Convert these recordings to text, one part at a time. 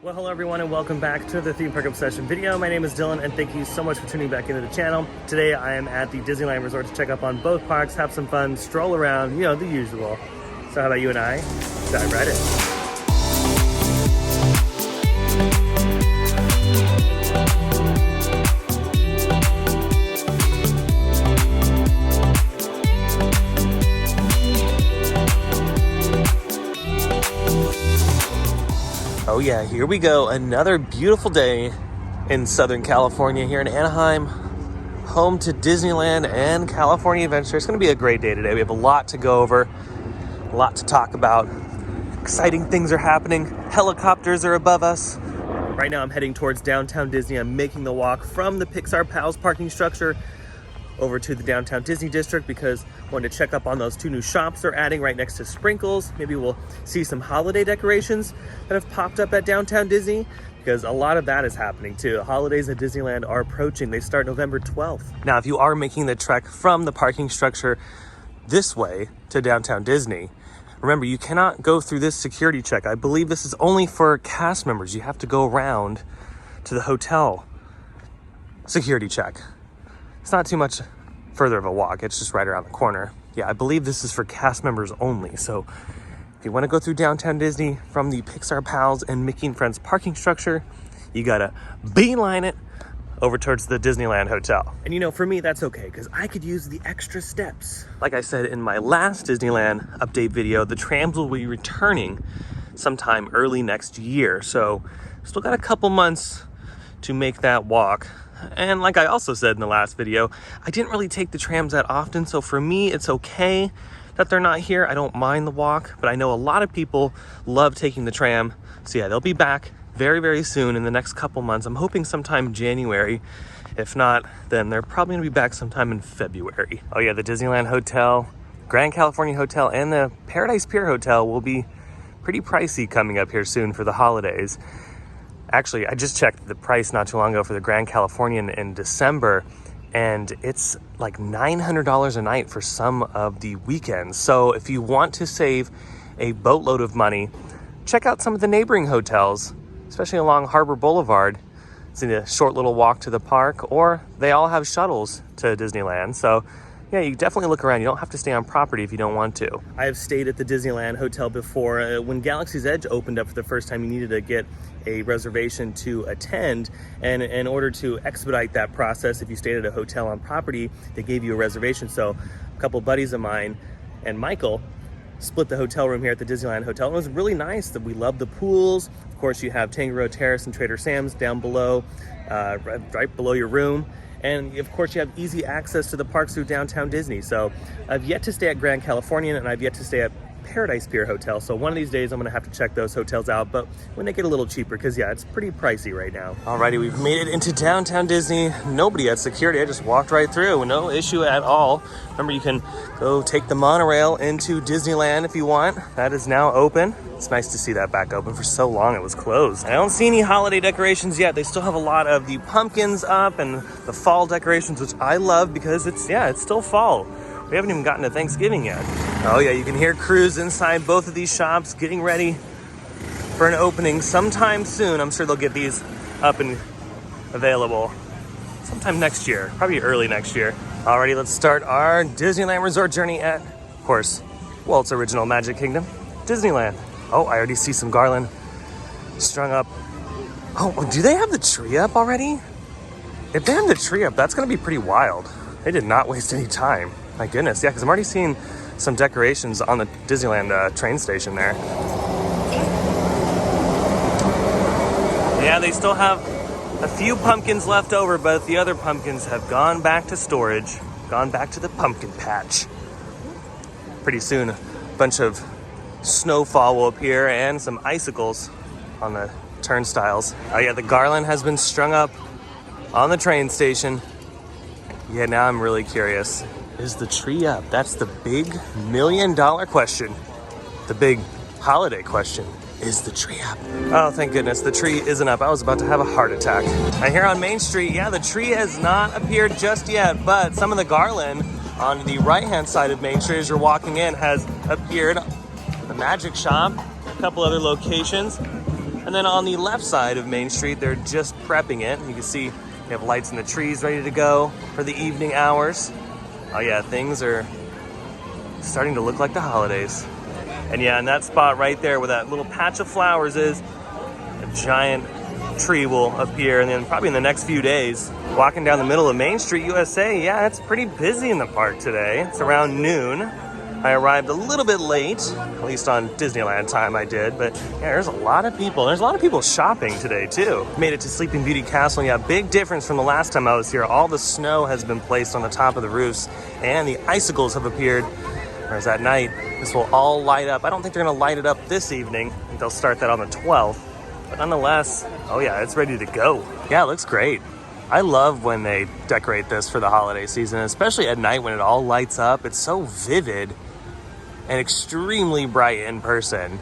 Well, hello everyone and welcome back to the Theme Park Obsession video. My name is Dylan and thank you so much for tuning back into the channel. Today I am at the Disneyland Resort to check up on both parks, have some fun, stroll around, you know, the usual. So how about you and I dive right in. Oh yeah, here we go. Another beautiful day in Southern California here in Anaheim, home to Disneyland and California Adventure. It's going to be a great day today. We have a lot to go over, a lot to talk about. Exciting things are happening. Helicopters are above us. Right now I'm heading towards downtown Disney. I'm making the walk from the Pixar Pals parking structure over to the downtown Disney district because I wanted to check up on those two new shops they're adding right next to Sprinkles. Maybe we'll see some holiday decorations that have popped up at downtown Disney because a lot of that is happening too. Holidays at Disneyland are approaching. They start November 12th. Now, if you are making the trek from the parking structure this way to downtown Disney, remember, you cannot go through this security check. I believe this is only for cast members. You have to go around to the hotel security check. It's not too much further of a walk. It's just right around the corner. Yeah, I believe this is for cast members only. So if you want to go through downtown Disney from the Pixar Pals and Mickey and Friends parking structure, you gotta beeline it over towards the Disneyland Hotel. And you know, for me, that's okay because I could use the extra steps. Like I said in my last Disneyland update video, the trams will be returning sometime early next year. So still got a couple months to make that walk. And like I also said in the last video, I didn't really take the trams that often, so for me it's okay that they're not here. I don't mind the walk, but I know a lot of people love taking the tram. So yeah, they'll be back very, very soon in the next couple months. I'm hoping sometime January. If not, then they're probably gonna be back sometime in February. Oh yeah, the Disneyland Hotel, Grand California Hotel, and the Paradise Pier Hotel will be pretty pricey coming up here soon for the holidays. Actually, I just checked the price not too long ago for the Grand Californian in December, and it's like $900 a night for some of the weekends. So if you want to save a boatload of money, check out some of the neighboring hotels, especially along Harbor Boulevard. It's a short little walk to the park, or they all have shuttles to Disneyland. So yeah, you definitely look around. You don't have to stay on property if you don't want to. I have stayed at the Disneyland Hotel before. When Galaxy's Edge opened up for the first time, you needed to get a reservation to attend. And in order to expedite that process, if you stayed at a hotel on property, they gave you a reservation. So a couple buddies of mine and Michael split the hotel room here at the Disneyland Hotel. It was really nice. That we love the pools. Of course, you have Tangaroa Terrace and Trader Sam's down below, right below your room. And of course, you have easy access to the parks through downtown Disney. So I've yet to stay at Grand Californian and I've yet to stay at Paradise Pier Hotel. So one of these days I'm gonna have to check those hotels out, but when they get a little cheaper, because yeah, it's pretty pricey right now. Alrighty, we've made it into downtown Disney. Nobody at security, I just walked right through, no issue at all. Remember, you can go take the monorail into Disneyland if you want. That is now open. It's nice to see that back open. For so long it was closed. I don't see any holiday decorations yet. They still have a lot of the pumpkins up and the fall decorations, which I love because it's still fall. We haven't even gotten to Thanksgiving yet. Oh yeah, you can hear crews inside both of these shops getting ready for an opening sometime soon. I'm sure they'll get these up and available sometime next year, probably early next year. Alrighty, let's start our Disneyland Resort journey at, of course, Walt's original Magic Kingdom, Disneyland. Oh, I already see some garland strung up. Oh, do they have the tree up already? If they have the tree up, that's gonna be pretty wild. They did not waste any time. My goodness, yeah, because I'm already seeing some decorations on the Disneyland train station there. Yeah, they still have a few pumpkins left over, but the other pumpkins have gone back to storage, gone back to the pumpkin patch. Pretty soon, a bunch of snowfall will appear and some icicles on the turnstiles. Oh yeah, the garland has been strung up on the train station. Yeah, now I'm really curious. Is the tree up? That's the big $1 million question. The big holiday question. Is the tree up? Oh, thank goodness, the tree isn't up. I was about to have a heart attack. And here on Main Street, yeah, the tree has not appeared just yet, but some of the garland on the right-hand side of Main Street as you're walking in has appeared. The Magic Shop, a couple other locations. And then on the left side of Main Street, they're just prepping it. You can see they have lights in the trees ready to go for the evening hours. Oh yeah, things are starting to look like the holidays. And yeah, in that spot right there where that little patch of flowers is, a giant tree will appear, and then probably in the next few days, walking down the middle of Main Street, USA, yeah, it's pretty busy in the park today. It's around noon. I arrived a little bit late, at least on Disneyland time I did, but yeah, there's a lot of people. There's a lot of people shopping today too. Made it to Sleeping Beauty Castle. Yeah, big difference from the last time I was here. All the snow has been placed on the top of the roofs, and the icicles have appeared. Whereas at night, this will all light up. I don't think they're gonna light it up this evening. I think they'll start that on the 12th. But nonetheless, oh yeah, it's ready to go. Yeah, it looks great. I love when they decorate this for the holiday season, especially at night when it all lights up. It's so vivid and extremely bright in person.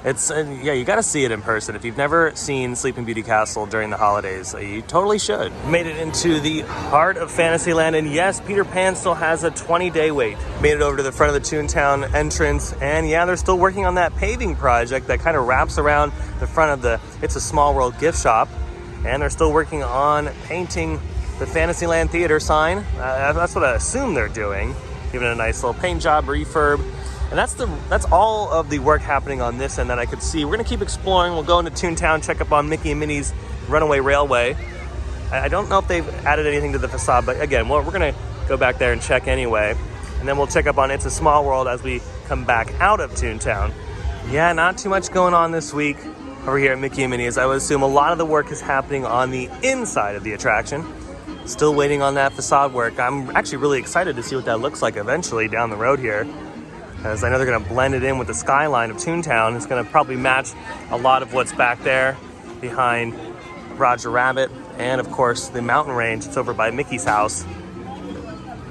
It's, yeah, you gotta see it in person. If you've never seen Sleeping Beauty Castle during the holidays, you totally should. Made it into the heart of Fantasyland, and yes, Peter Pan still has a 20-day wait. Made it over to the front of the Toontown entrance, and yeah, they're still working on that paving project that kind of wraps around the front of the It's a Small World gift shop, and they're still working on painting the Fantasyland Theater sign. That's what I assume they're doing. Giving it a nice little paint job, refurb. And that's all of the work happening on this end that I could see. We're gonna keep exploring. We'll go into Toontown, check up on Mickey and Minnie's Runaway Railway. I don't know if they've added anything to the facade, but again, we're gonna go back there and check anyway. And then we'll check up on It's a Small World as we come back out of Toontown. Yeah, not too much going on this week over here at Mickey and Minnie's. I would assume a lot of the work is happening on the inside of the attraction. Still waiting on that facade work. I'm actually really excited to see what that looks like eventually down the road here, because I know they're going to blend it in with the skyline of Toontown. It's going to probably match a lot of what's back there behind Roger Rabbit, and of course the mountain range that's over by Mickey's house.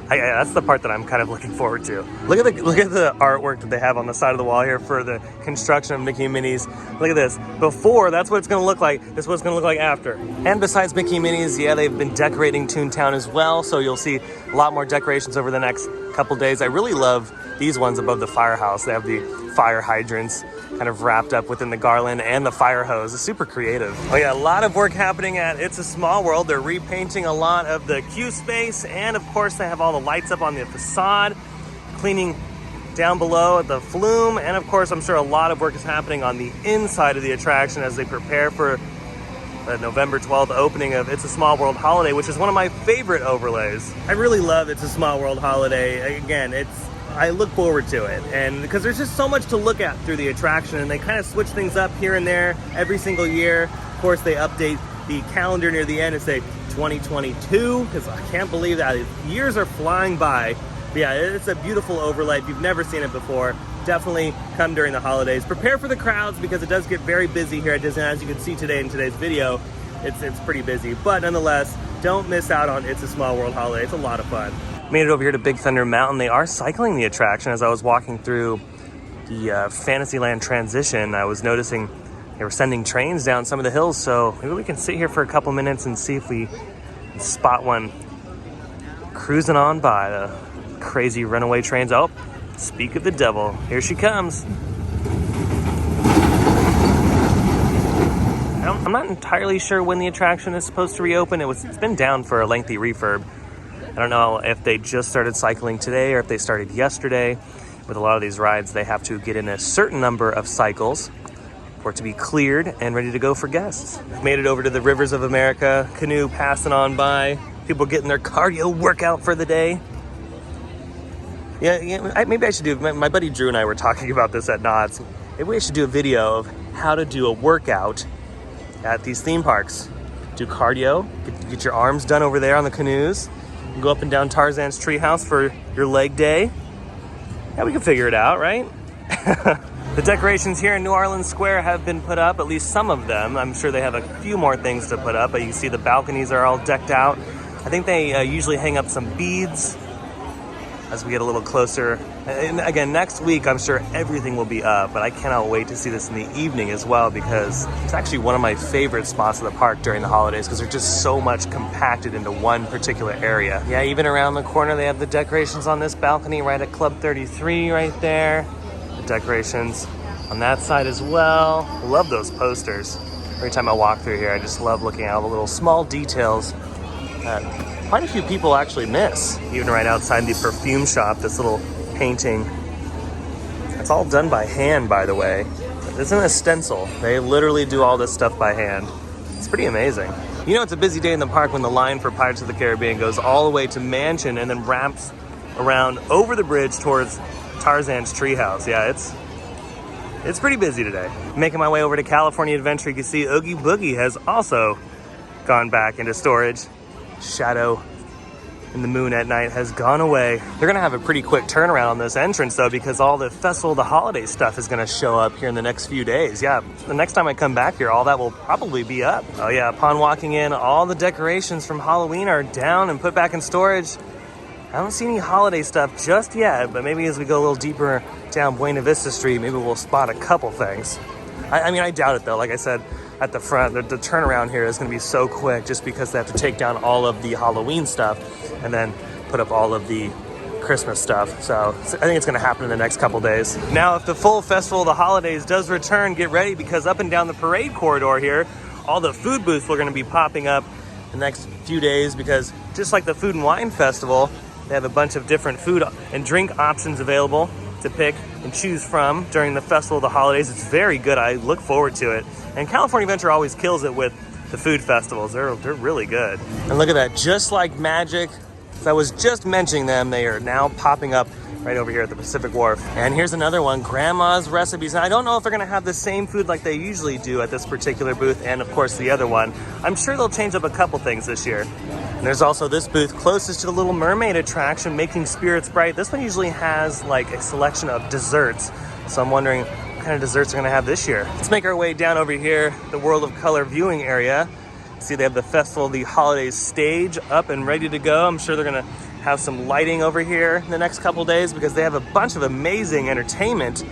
That's the part that I'm kind of looking forward to. Look at the artwork that they have on the side of the wall here for the construction of Mickey and Minnie's. Look at this. Before, that's what it's going to look like. This is what it's going to look like after. And besides Mickey and Minnie's, yeah, they've been decorating Toontown as well, so you'll see a lot more decorations over the next couple days. I really love these ones above the firehouse. They have the fire hydrants kind of wrapped up within the garland and the fire hose. It's super creative. Oh yeah, a lot of work happening at It's a Small World. They're repainting a lot of the queue space, and of course they have all the lights up on the facade, cleaning down below at the flume, and of course I'm sure a lot of work is happening on the inside of the attraction as they prepare for the November 12th opening of It's a Small World Holiday, which is one of my favorite overlays. I really love It's a Small World Holiday. Again, I look forward to it, and because there's just so much to look at through the attraction, and they kind of switch things up here and there every single year. Of course, they update the calendar near the end and say 2022, because I can't believe that years are flying by. But yeah, it's a beautiful overlay. If you've never seen it before, definitely come during the holidays. Prepare for the crowds, because it does get very busy here at Disneyland. As you can see today in today's video, it's pretty busy, but nonetheless, don't miss out on It's a Small World Holiday. It's a lot of fun. Made it over here to Big Thunder Mountain. They are cycling the attraction. As I was walking through the Fantasyland transition, I was noticing they were sending trains down some of the hills, so maybe we can sit here for a couple minutes and see if we can spot one cruising on by. The crazy runaway trains. Oh, speak of the devil. Here she comes. I'm not entirely sure when the attraction is supposed to reopen. It's been down for a lengthy refurb. I don't know if they just started cycling today or if they started yesterday. With a lot of these rides, they have to get in a certain number of cycles for it to be cleared and ready to go for guests. Made it over to the Rivers of America canoe passing on by. People getting their cardio workout for the day. Yeah, maybe I should do, my buddy Drew and I were talking about this at Knott's. Maybe we should do a video of how to do a workout at these theme parks. Do cardio, get your arms done over there on the canoes. Go up and down Tarzan's treehouse for your leg day. Yeah, we can figure it out, right? The decorations here in New Orleans Square have been put up, at least some of them. I'm sure they have a few more things to put up, but you can see the balconies are all decked out. I think they usually hang up some beads as we get a little closer. And again, next week, I'm sure everything will be up, but I cannot wait to see this in the evening as well, because it's actually one of my favorite spots of the park during the holidays, because they're just so much compacted into one particular area. Yeah, even around the corner, they have the decorations on this balcony right at Club 33 right there. The decorations on that side as well. Love those posters. Every time I walk through here, I just love looking at all the little small details that quite a few people actually miss. Even right outside the perfume shop, this little painting. It's all done by hand, by the way. It's an stencil. They literally do all this stuff by hand. It's pretty amazing. You know, it's a busy day in the park when the line for Pirates of the Caribbean goes all the way to Mansion and then wraps around over the bridge towards Tarzan's treehouse. Yeah, it's pretty busy today. Making my way over to California Adventure, you can see Oogie Boogie has also gone back into storage. Shadow in the moon at night has gone away. They're gonna have a pretty quick turnaround on this entrance though, because all the festival, the holiday stuff is gonna show up here in the next few days. Yeah, the next time I come back here, all that will probably be up. Oh yeah, upon walking in, all the decorations from Halloween are down and put back in storage. I don't see any holiday stuff just yet, but maybe as we go a little deeper down Buena Vista Street, maybe we'll spot a couple things. I mean, I doubt it though. Like I said, at the front, the turnaround here is going to be so quick just because they have to take down all of the Halloween stuff and then put up all of the Christmas stuff. So I think it's going to happen in the next couple days. Now, if the full Festival of the Holidays does return, get ready because up and down the parade corridor here, all the food booths are going to be popping up the next few days because just like the Food and Wine Festival, they have a bunch of different food and drink options available to pick and choose from during the Festival of the Holidays. It's very good. I look forward to it. And California Adventure always kills it with the food festivals. They're really good. And look at that, just like magic. As I was just mentioning them, they are now popping up right over here at the Pacific Wharf. And here's another one, Grandma's Recipes. And I don't know if they're gonna have the same food like they usually do at this particular booth and of course the other one. I'm sure they'll change up a couple things this year. And there's also this booth closest to the Little Mermaid attraction, Making Spirits Bright. This one usually has like a selection of desserts. So I'm wondering what kind of desserts they're gonna have this year. Let's make our way down over here, the World of Color viewing area. See, they have the Festival of the Holidays stage up and ready to go. I'm sure they're gonna have some lighting over here in the next couple days because they have a bunch of amazing entertainment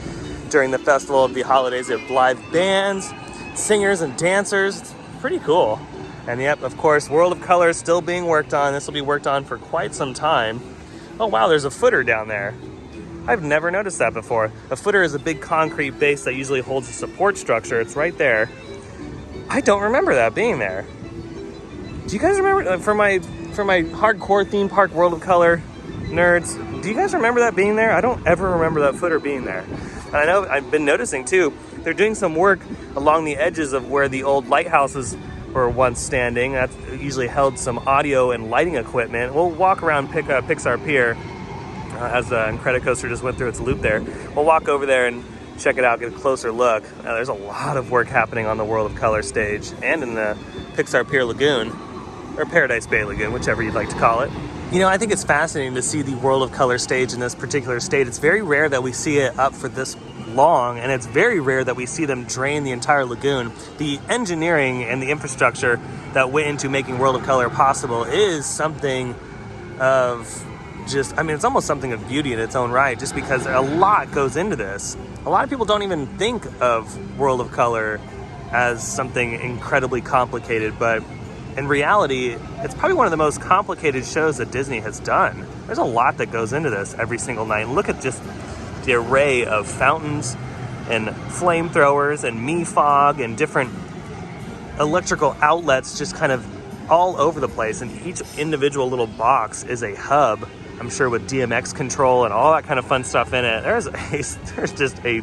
during the Festival of the Holidays. They have live bands, singers and dancers. It's pretty cool. And yep, of course, World of Color is still being worked on. This will be worked on for quite some time. Oh wow, there's a footer down there. I've never noticed that before. A footer is a big concrete base that usually holds a support structure. It's right there. I don't remember that being there. Do you guys remember, for my hardcore theme park World of Color nerds, do you guys remember that being there? I don't ever remember that footer being there. And I know I've been noticing too, they're doing some work along the edges of where the old lighthouses were once standing. That usually held some audio and lighting equipment. We'll walk around Pixar Pier as Incredicoaster just went through its loop there. We'll walk over there and check it out, get a closer look. Now, there's a lot of work happening on the World of Color stage and in the Pixar Pier Lagoon, or Paradise Bay Lagoon, whichever you'd like to call it. You know, I think it's fascinating to see the World of Color stage in this particular state. It's very rare that we see it up for this long, and it's very rare that we see them drain the entire lagoon. The engineering and the infrastructure that went into making World of Color possible is something of just, I mean, it's almost something of beauty in its own right, just because a lot goes into this. A lot of people don't even think of World of Color as something incredibly complicated, but in reality, it's probably one of the most complicated shows that Disney has done. There's a lot that goes into this every single night. Look at just the array of fountains and flamethrowers and fog and different electrical outlets just kind of all over the place. And each individual little box is a hub, I'm sure, with DMX control and all that kind of fun stuff in it. There's just a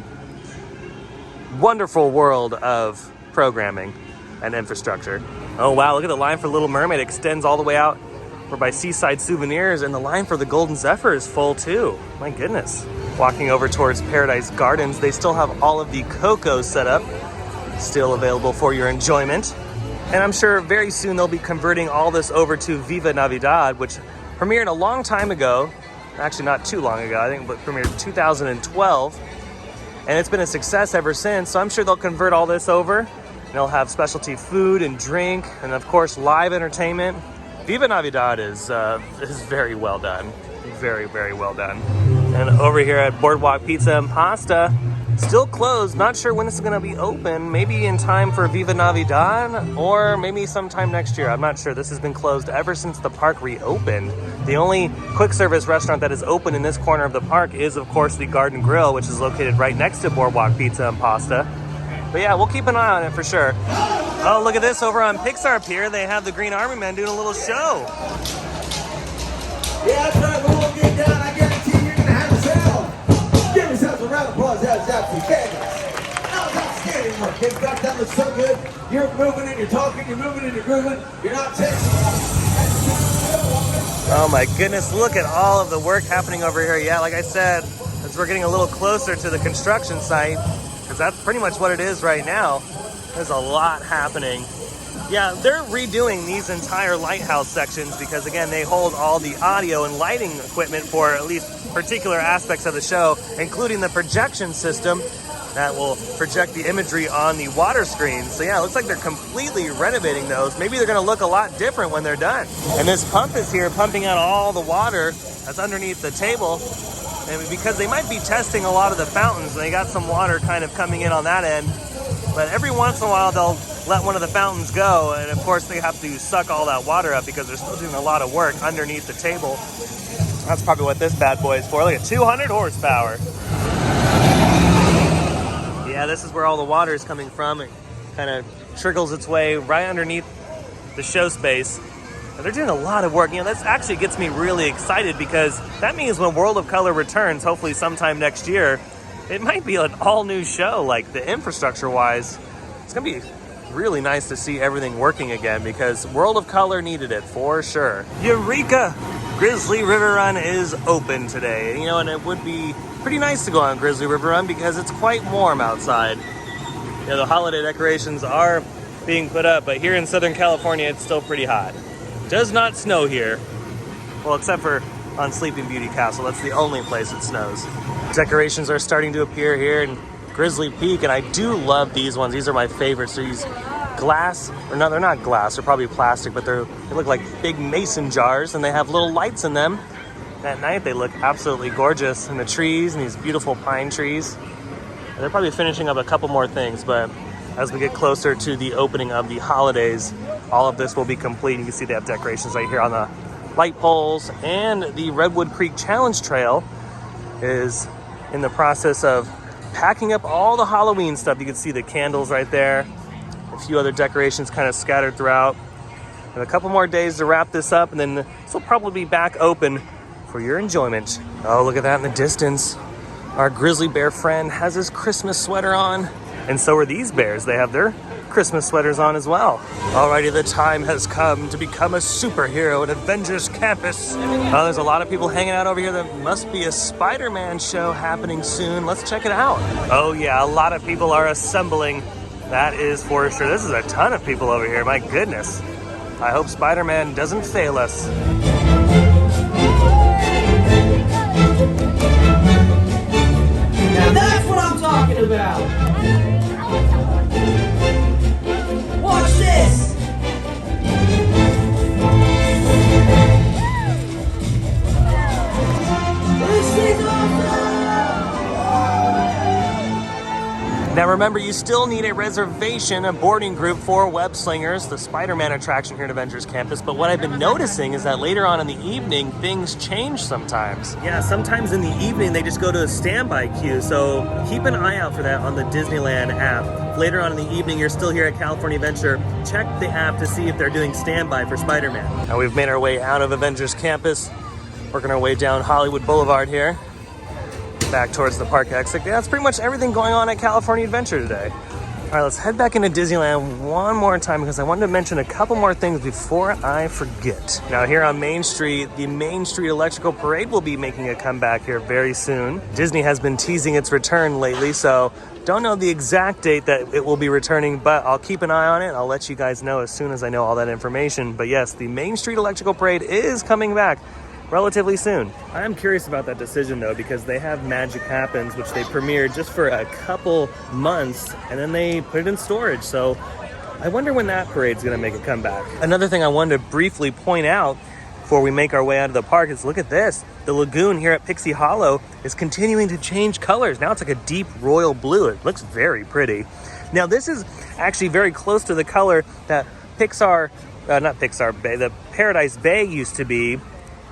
wonderful world of programming and infrastructure. Oh wow, look at the line for Little Mermaid. It extends all the way out. We're by Seaside Souvenirs, and the line for the Golden Zephyr is full too. My goodness. Walking over towards Paradise Gardens, they still have all of the Coco set up, still available for your enjoyment. And I'm sure very soon they'll be converting all this over to Viva Navidad, which premiered a long time ago. Actually, not too long ago. I think it premiered in 2012. And it's been a success ever since. So I'm sure they'll convert all this over. And they'll have specialty food and drink, and of course, live entertainment. Viva Navidad is very well done. Very, very well done. And over here at Boardwalk Pizza and Pasta, still closed. Not sure when this is going to be open. Maybe in time for Viva Navidad, or maybe sometime next year. I'm not sure. This has been closed ever since the park reopened. The only quick service restaurant that is open in this corner of the park is, of course, the Garden Grill, which is located right next to Boardwalk Pizza and Pasta. But yeah, we'll keep an eye on it for sure. Oh, look at this over on Pixar Pier. They have the Green Army Men doing a little show. Yeah, that's right. We're all getting down. I guarantee you're going to have yourself. Give yourselves a round of applause. That was absolutely fabulous. That was outstanding work, kids. That looks so good. You're moving and you're talking. You're moving and you're grooving. You're not texting. Oh my goodness, look at all of the work happening over here. Yeah, like I said, as we're getting a little closer to the construction site, because that's pretty much what it is right now, there's a lot happening. Yeah, they're redoing these entire lighthouse sections because, again, they hold all the audio and lighting equipment for at least particular aspects of the show, including the projection system that will project the imagery on the water screen. So yeah, it looks like they're completely renovating those. Maybe they're gonna look a lot different when they're done. And this pump is here pumping out all the water that's underneath the table. And because they might be testing a lot of the fountains, they got some water kind of coming in on that end. But every once in a while, they'll let one of the fountains go. And of course, they have to suck all that water up because they're still doing a lot of work underneath the table. That's probably what this bad boy is for. Look at 200 horsepower. Yeah, this is where all the water is coming from. It kind of trickles its way right underneath the show space. And they're doing a lot of work. You know, that actually gets me really excited because that means when World of Color returns, hopefully sometime next year, it might be an all-new show, like the infrastructure-wise. It's going to be really nice to see everything working again because World of Color needed it for sure. Eureka! Grizzly River Run is open today. You know, and it would be pretty nice to go on Grizzly River Run because it's quite warm outside. You know, the holiday decorations are being put up, but here in Southern California, it's still pretty hot. Does not snow here. Well, except for on Sleeping Beauty Castle. That's the only place it snows. Decorations are starting to appear here in Grizzly Peak, and I do love these ones. These are my favorites. They're these glass, or no, they're not glass, they're probably plastic, but they look like big mason jars, and they have little lights in them. At night, they look absolutely gorgeous. And the trees, and these beautiful pine trees. And they're probably finishing up a couple more things, but as we get closer to the opening of the holidays, all of this will be complete. You can see they have decorations right here on the light poles, and the Redwood Creek Challenge Trail is in the process of packing up all the Halloween stuff. You can see the candles right there, a few other decorations kind of scattered throughout. And a couple more days to wrap this up, and then this will probably be back open for your enjoyment. Oh, look at that in the distance. Our grizzly bear friend has his Christmas sweater on, and so are these bears. They have their Christmas sweaters on as well. Alrighty, the time has come to become a superhero at Avengers Campus. Oh, there's a lot of people hanging out over here. There must be a Spider-Man show happening soon. Let's check it out. Oh yeah, a lot of people are assembling. That is for sure. This is a ton of people over here, my goodness. I hope Spider-Man doesn't fail us. Now that's what I'm talking about! Watch this! This is awesome! Now remember, you still need a reservation, a boarding group for Web Slingers, the Spider-Man attraction here at Avengers Campus. But what I've been noticing is that later on in the evening, things change sometimes. Yeah, sometimes in the evening, they just go to a standby queue. So keep an eye out for that on the Disneyland app. Later on in the evening, you're still here at California Adventure. Check the app to see if they're doing standby for Spider-Man. Now we've made our way out of Avengers Campus, working our way down Hollywood Boulevard here, back towards the park exit. Yeah, that's pretty much everything going on at California Adventure today. All right, let's head back into Disneyland one more time because I wanted to mention a couple more things before I forget. Now here on Main Street, the Main Street Electrical Parade will be making a comeback here very soon. Disney has been teasing its return lately, so don't know the exact date that it will be returning, but I'll keep an eye on it. I'll let you guys know as soon as I know all that information. But yes, the Main Street Electrical Parade is coming back relatively soon. I am curious about that decision though, because they have Magic Happens, which they premiered just for a couple months and then they put it in storage. So I wonder when that parade's gonna make a comeback. Another thing I wanted to briefly point out before we make our way out of the park is look at this. The lagoon here at Pixie Hollow is continuing to change colors. Now it's like a deep royal blue. It looks very pretty. Now this is actually very close to the color that the Paradise Bay used to be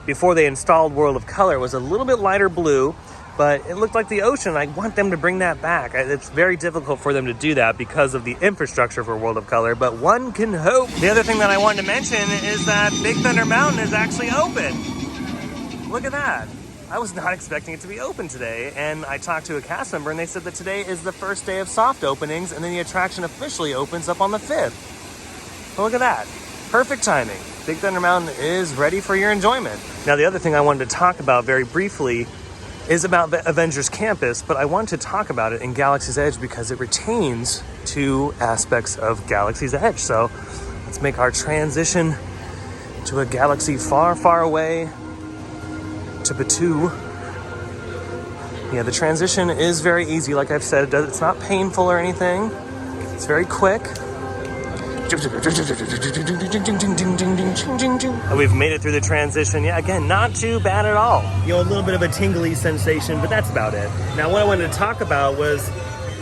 before they installed World of Color. It was a little bit lighter blue, but it looked like the ocean. I want them to bring that back. It's very difficult for them to do that because of the infrastructure for World of Color, but one can hope. The other thing that I wanted to mention is that Big Thunder Mountain is actually open. Look at that. I was not expecting it to be open today, and I talked to a cast member and they said that today is the first day of soft openings, and then the attraction officially opens up on the 5th. So look at that. Perfect timing. Big Thunder Mountain is ready for your enjoyment. Now, the other thing I wanted to talk about very briefly is about the Avengers Campus, but I want to talk about it in Galaxy's Edge because it retains 2 aspects of Galaxy's Edge. So let's make our transition to a galaxy far, far away, to Batu. Yeah, the transition is very easy. Like I've said, it's not painful or anything. It's very quick. And we've made it through the transition. Yeah, again, not too bad at all. You know, a little bit of a tingly sensation, but that's about it. Now, what I wanted to talk about was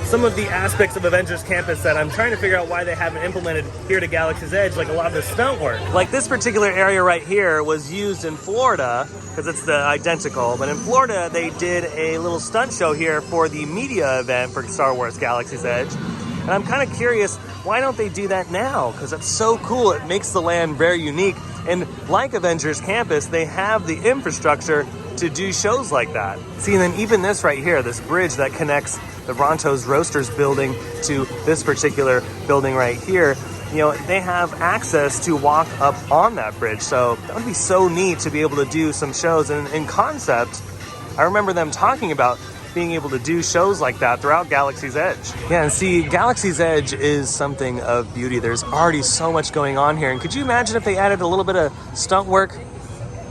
some of the aspects of Avengers Campus that I'm trying to figure out why they haven't implemented here to Galaxy's Edge, like a lot of the stunt work. Like this particular area right here was used in Florida, because it's the identical, but in Florida they did a little stunt show here for the media event for Star Wars Galaxy's Edge. And I'm kind of curious, why don't they do that now? Because it's so cool, it makes the land very unique. And like Avengers Campus, they have the infrastructure to do shows like that. See, and then even this right here, this bridge that connects the Ronto's Roasters building to this particular building right here, you know, they have access to walk up on that bridge. So that would be so neat to be able to do some shows. And in concept, I remember them talking about being able to do shows like that throughout Galaxy's Edge. Yeah, and see, Galaxy's Edge is something of beauty. There's already so much going on here. And could you imagine if they added a little bit of stunt work?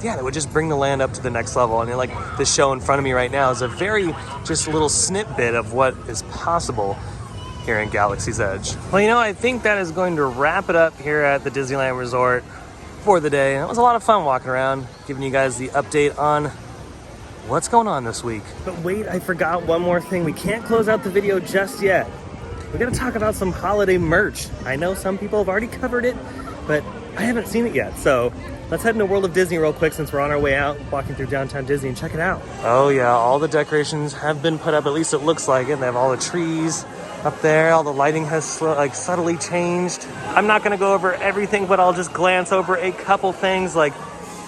Yeah, that would just bring the land up to the next level. And like this show in front of me right now is a very just little snippet of what is possible here in Galaxy's Edge. Well, you know, I think that is going to wrap it up here at the Disneyland Resort for the day. And it was a lot of fun walking around, giving you guys the update on what's going on this week. But wait, I forgot one more thing. We can't close out the video just yet. We're gonna talk about some holiday merch. I know some people have already covered it, but I haven't seen it yet. So let's head into World of Disney real quick since we're on our way out, walking through downtown Disney, and check it out. Oh yeah, all the decorations have been put up, at least it looks like it. They have all the trees up there. All the lighting has subtly changed. I'm not gonna go over everything, but I'll just glance over a couple things, like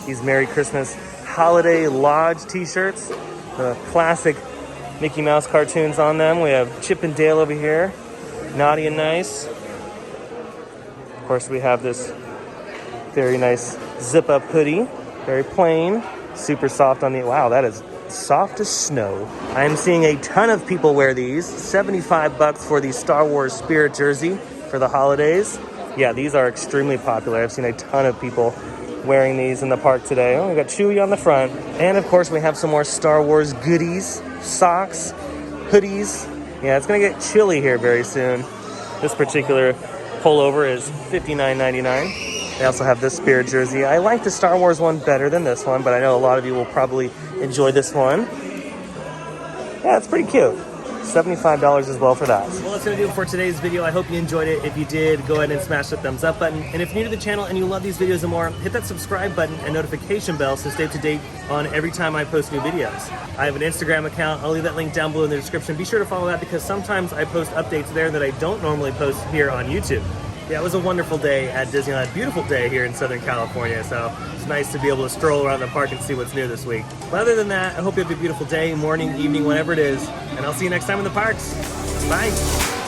these Merry Christmas Holiday Lodge t-shirts, the classic Mickey Mouse cartoons on them. We have Chip and Dale over here, Naughty and Nice. Of course, we have this very nice zip-up hoodie, very plain, super soft on the, wow, that is soft as snow. I'm seeing a ton of people wear these. $75 for the Star Wars Spirit jersey for the holidays. Yeah, these are extremely popular. I've seen a ton of people wearing these in the park today. Oh, we got Chewie on the front. And of course, we have some more Star Wars goodies, socks, hoodies. Yeah, it's gonna get chilly here very soon. This particular pullover is $59.99. They also have this Spirit jersey. I like the Star Wars one better than this one, but I know a lot of you will probably enjoy this one. Yeah, it's pretty cute. $75 as well for that. Well, that's going to do it for today's video. I hope you enjoyed it. If you did, go ahead and smash the thumbs up button. And if you're new to the channel and you love these videos and more, hit that subscribe button and notification bell to stay up to date on every time I post new videos. I have an Instagram account. I'll leave that link down below in the description. Be sure to follow that because sometimes I post updates there that I don't normally post here on YouTube. Yeah, it was a wonderful day at Disneyland. Beautiful day here in Southern California. So it's nice to be able to stroll around the park and see what's new this week. But other than that, I hope you have a beautiful day, morning, evening, whatever it is. And I'll see you next time in the parks. Bye.